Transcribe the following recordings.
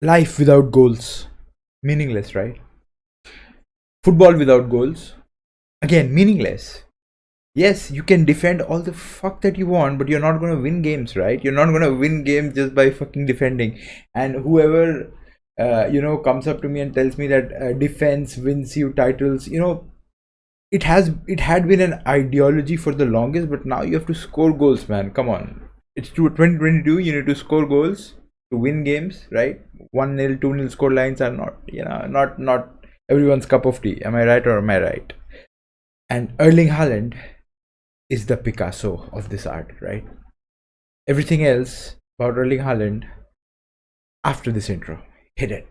Life without goals, meaningless, right? Football without goals, again, meaningless. Yes, you can defend all the fuck that you want, but you're not gonna win games, right? You're not gonna win games just by fucking defending. And whoever, comes up to me and tells me that defense wins you titles, it had been an ideology for the longest, but now you have to score goals, man. Come on, it's 2022. You need to score goals to win games, right? 1-0, 2-0 score lines are not, not everyone's cup of tea. Am I right or am I right? And Erling Haaland is the Picasso of this art, right? Everything else about Erling Haaland after this intro. Hit it.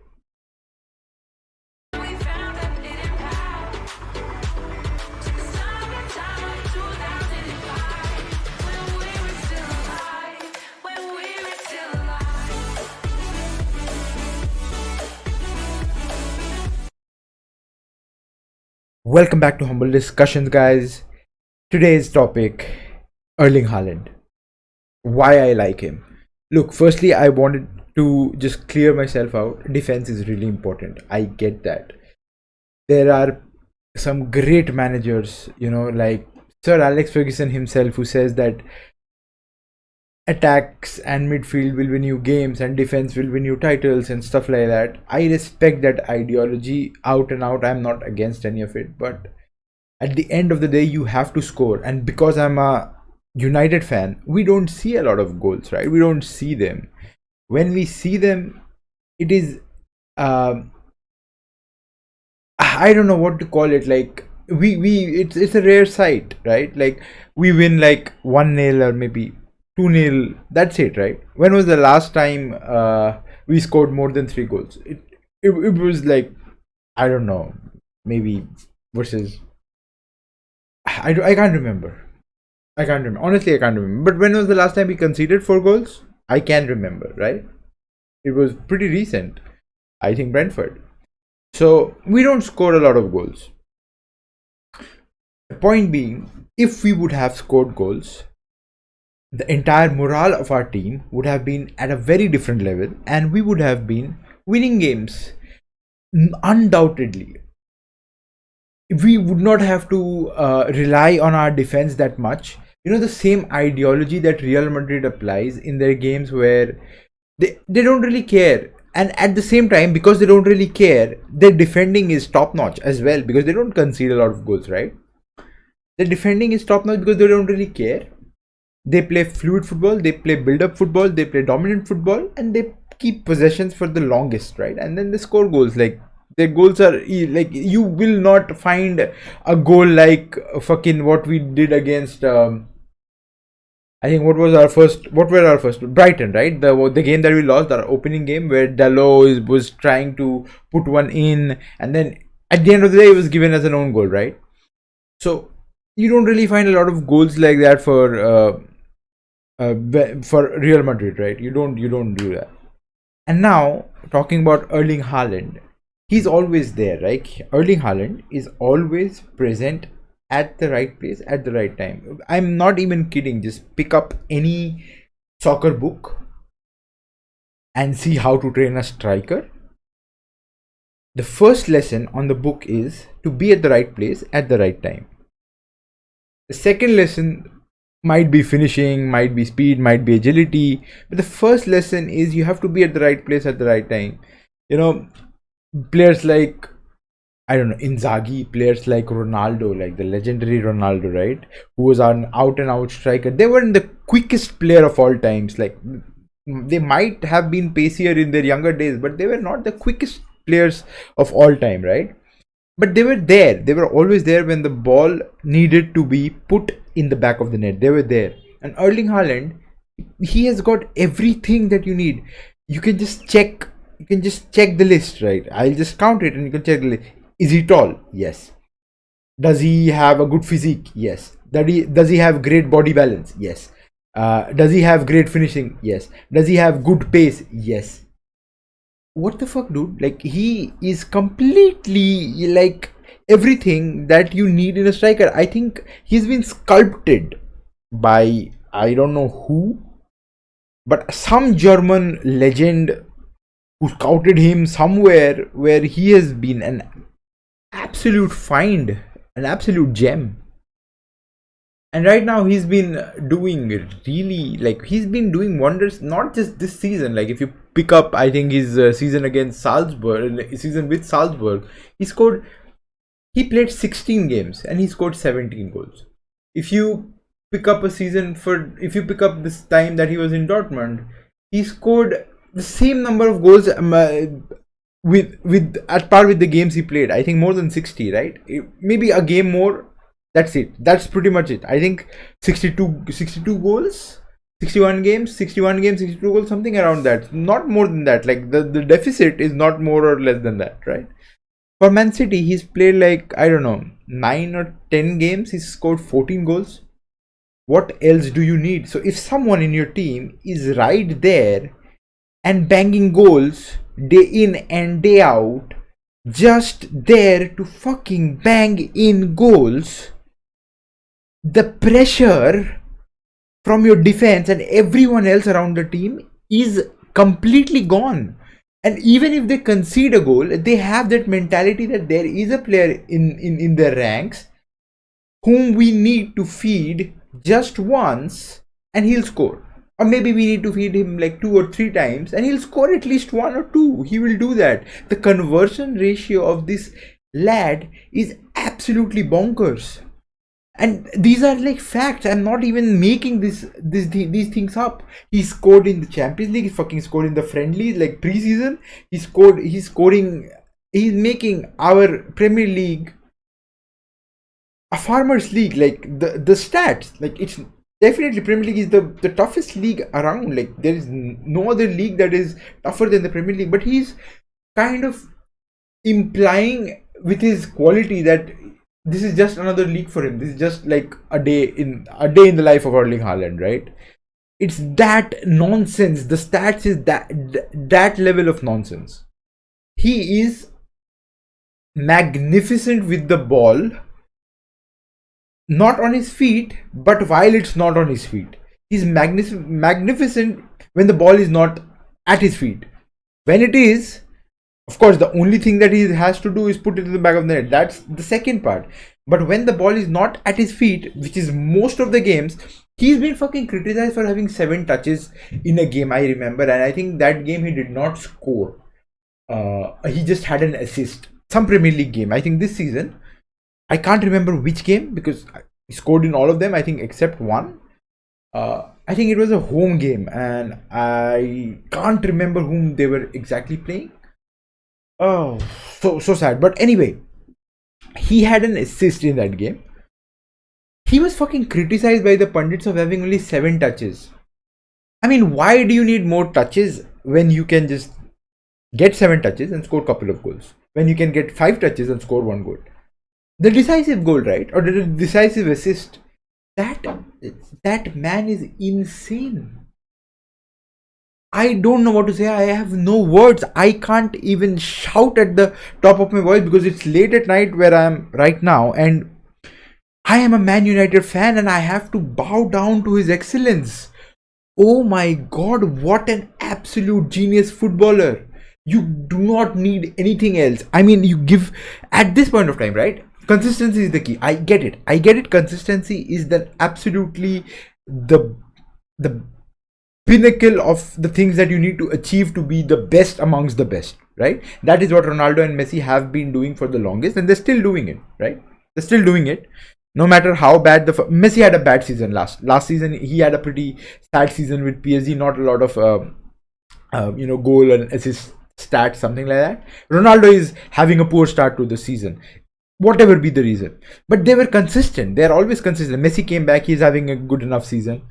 Welcome back to Humble Discussions, guys. Today's topic, Erling Haaland. Why I like him. Look, firstly, I wanted to just clear myself out. Defense is really important. I get that. There are some great managers, like Sir Alex Ferguson himself, who says that attacks and midfield will win you games and defense will win you titles and stuff like that. I respect that ideology out and out. I'm not against any of it, but at the end of the day, you have to score. And because I'm a United fan, we don't see a lot of goals, right? We don't see them. When we see them, it is I don't know what to call it. Like it's a rare sight, right? Like we win like 1-0 or maybe 2-0. That's it, right? When was the last time we scored more than 3 goals? It was like, I don't know, maybe versus I can't remember. I can't remember. Honestly, I can't remember. But when was the last time we conceded 4 goals? I can remember, right? It was pretty recent. I think Brentford. So we don't score a lot of goals. The point being, if we would have scored goals, the entire morale of our team would have been at a very different level and we would have been winning games. Undoubtedly, we would not have to rely on our defense that much. The same ideology that Real Madrid applies in their games, where they don't really care, and at the same time, because they don't really care, their defending is top notch as well, because they don't concede a lot of goals, right? Their defending is top notch because they don't really care. They play fluid football, they play build up football, they play dominant football, and they keep possessions for the longest, right? And then they score goals. Like, their goals are like, you will not find a goal like fucking what we did against I think what were our first Brighton, right? The game that we lost, our opening game, where Dalot was trying to put one in, and then at the end of the day it was given as an own goal, right? So you don't really find a lot of goals like that for Real Madrid, right? You don't do that. And now, talking about Erling Haaland, he's always there, right? Erling Haaland is always present at the right place at the right time. I'm not even kidding. Just pick up any soccer book and see how to train a striker. The first lesson on the book is to be at the right place at the right time. The second lesson might be finishing, might be speed, might be agility, but the first lesson is you have to be at the right place at the right time. Players like, I don't know, Inzaghi, players like Ronaldo, like the legendary Ronaldo, right, who was an out and out striker, they weren't the quickest player of all times. Like, they might have been pacier in their younger days, but they were not the quickest players of all time, right? But they were there. They were always there when the ball needed to be put in the back of the net. They were there. And Erling Haaland, he has got everything that you need. You can just check. You can just check the list, right? I'll just count it and you can check the list. Is he tall? Yes. Does he have a good physique? Yes. Does he have great body balance? Yes. Does he have great finishing? Yes. Does he have good pace? Yes. What the fuck, dude? Like, he is completely like everything that you need in a striker. I think he's been sculpted by, I don't know who, but some German legend who scouted him somewhere where he has been an absolute find, an absolute gem. And right now he's been doing really, like, he's been doing wonders, not just this season. Like, if you pick up, I think his season against Salzburg, season with Salzburg, he scored, he played 16 games and he scored 17 goals. If you pick up a season for, if you pick up this time that he was in Dortmund, he scored the same number of goals, with at par with the games he played. I think more than 60, right? Maybe a game more. That's it. That's pretty much it. I think 62 goals, 61 games, 62 goals, something around that. Not more than that. Like, the deficit is not more or less than that, right? For Man City, he's played, like, I don't know, 9 or 10 games. He's scored 14 goals. What else do you need? So if someone in your team is right there and banging goals day in and day out, just there to fucking bang in goals, the pressure from your defense and everyone else around the team is completely gone. And even if they concede a goal, they have that mentality that there is a player in their ranks whom we need to feed just once and he'll score. Or maybe we need to feed him like 2 or 3 times and he'll score at least 1 or 2. He will do that. The conversion ratio of this lad is absolutely bonkers. And these are like facts. I'm not even making these things up. He scored in the Champions League. He fucking scored in the friendlies, like preseason. He's making our Premier League a farmers league. Like, the stats, like, it's definitely, Premier League is the toughest league around. Like, there is no other league that is tougher than the Premier League. But he's kind of implying with his quality that this is just another league for him. This is just like a day in the life of Erling Haaland, right? It's that nonsense. The stats is that level of nonsense. He is magnificent with the ball, not on his feet, but while it's not on his feet. He's magnificent when the ball is not at his feet. When it is, of course, the only thing that he has to do is put it in the back of the net. That's the second part. But when the ball is not at his feet, which is most of the games, he's been fucking criticized for having 7 touches in a game, I remember. And I think that game he did not score. He just had an assist. Some Premier League game. I think this season, I can't remember which game because he scored in all of them, I think, except one. I think it was a home game and I can't remember whom they were exactly playing. Oh, so sad. But anyway, he had an assist in that game. He was fucking criticized by the pundits of having only 7 touches. I mean, why do you need more touches when you can just get 7 touches and score a couple of goals? When you can get 5 touches and score 1 goal. The decisive goal, right? Or the decisive assist. That man is insane. I don't know what to say. I have no words. I can't even shout at the top of my voice because it's late at night where I am right now. And I am a Man United fan and I have to bow down to his excellence. Oh my God, what an absolute genius footballer. You do not need anything else. I mean, you give, at this point of time, right? Consistency is the key. I get it. Consistency is absolutely the pinnacle of the things that you need to achieve to be the best amongst the best, right? That is what Ronaldo and Messi have been doing for the longest, and they're still doing it, right? They're still doing it, no matter how bad Messi had a bad season last season. He had a pretty sad season with PSG, not a lot of goal and assist stats, something like that. Ronaldo is having a poor start to the season, whatever be the reason, but they were consistent. They're always consistent. Messi came back, he's having a good enough season.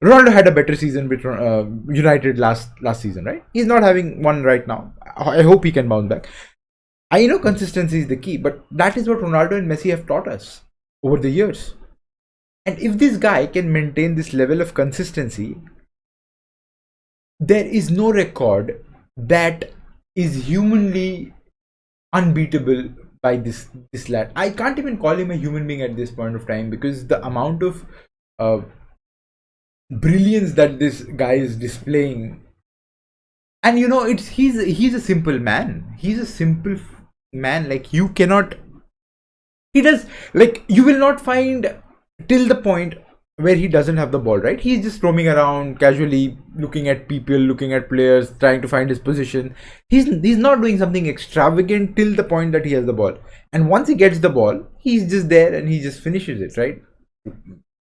Ronaldo had a better season with United last season, right? He's not having one right now. I hope he can bounce back. I know consistency is the key, but that is what Ronaldo and Messi have taught us over the years. And if this guy can maintain this level of consistency, there is no record that is humanly unbeatable by this lad. I can't even call him a human being at this point of time because the amount of brilliance that this guy is displaying, And it's he's a simple man. He's a simple man. Like, you cannot, he does, like, you will not find till the point where he doesn't have the ball, right? He's just roaming around casually, looking at people, looking at players, trying to find his position. He's not doing something extravagant till the point that he has the ball. And once he gets the ball, he's just there and he just finishes it, right?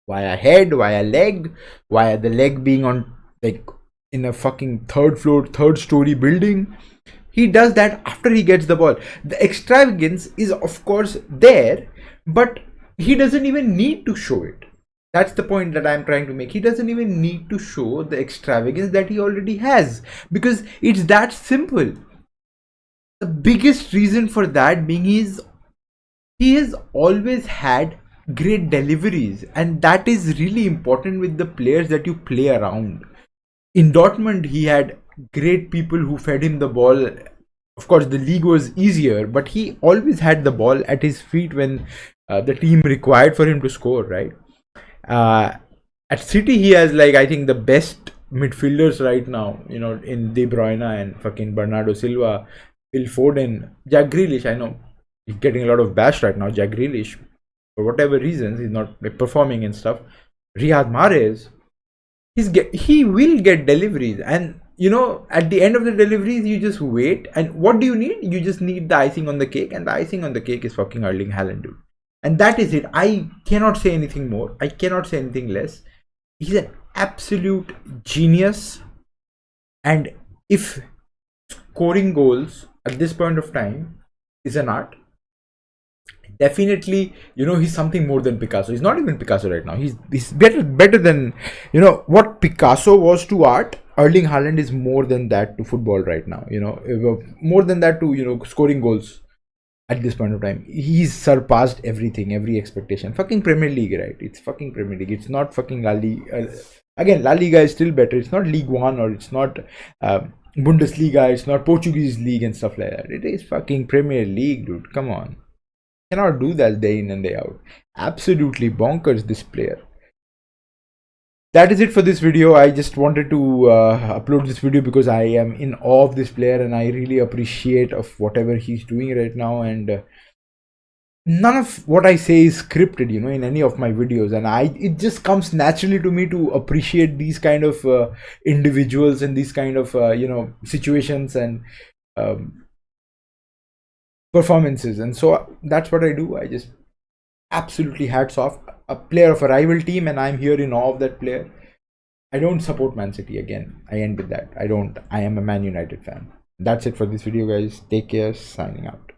Via head, via leg, via the leg being on, like, in a fucking third floor, third story building. He does that after he gets the ball. The extravagance is, of course, there, but he doesn't even need to show it. That's the point that I'm trying to make. He doesn't even need to show the extravagance that he already has, because it's that simple. The biggest reason for that being is he has always had great deliveries, and that is really important with the players that you play around. In Dortmund, he had great people who fed him the ball. Of course, the league was easier, but he always had the ball at his feet when the team required for him to score, right? Uh, at City, he has, like, I think the best midfielders right now, in De Bruyne and fucking Bernardo Silva, Phil Foden, Jack Grealish. I know he's getting a lot of bash right now, Jack Grealish, for whatever reasons, he's not, like, performing and stuff. Riyad Mahrez, he will get deliveries, and at the end of the deliveries, you just wait. And what do you need? You just need the icing on the cake, and the icing on the cake is fucking Erling Haaland, dude. And that is it. I cannot say anything more. I cannot say anything less. He's an absolute genius. And if scoring goals at this point of time is an art, definitely, he's something more than Picasso. He's not even Picasso right now. He's better than, what Picasso was to art. Erling Haaland is more than that to football right now. More than that to scoring goals. At this point of time, he's surpassed everything, every expectation. Fucking Premier League, right? It's fucking Premier League. It's not fucking La Liga. Again, La Liga is still better. It's not League One, or it's not Bundesliga. It's not Portuguese league and stuff like that. It is fucking Premier League, dude. Come on. Cannot do that day in and day out. Absolutely bonkers, this player. That is it for this video. I just wanted to upload this video because I am in awe of this player, and I really appreciate of whatever he's doing right now. And none of what I say is scripted, in any of my videos, and it just comes naturally to me to appreciate these kind of individuals and these kind of situations and performances. And so that's what I do. I just absolutely hats off. A player of a rival team, and I'm here in awe of that player. I don't support Man City. Again, I end with that. I am a Man United fan. That's it for this video, guys. Take care. Signing out.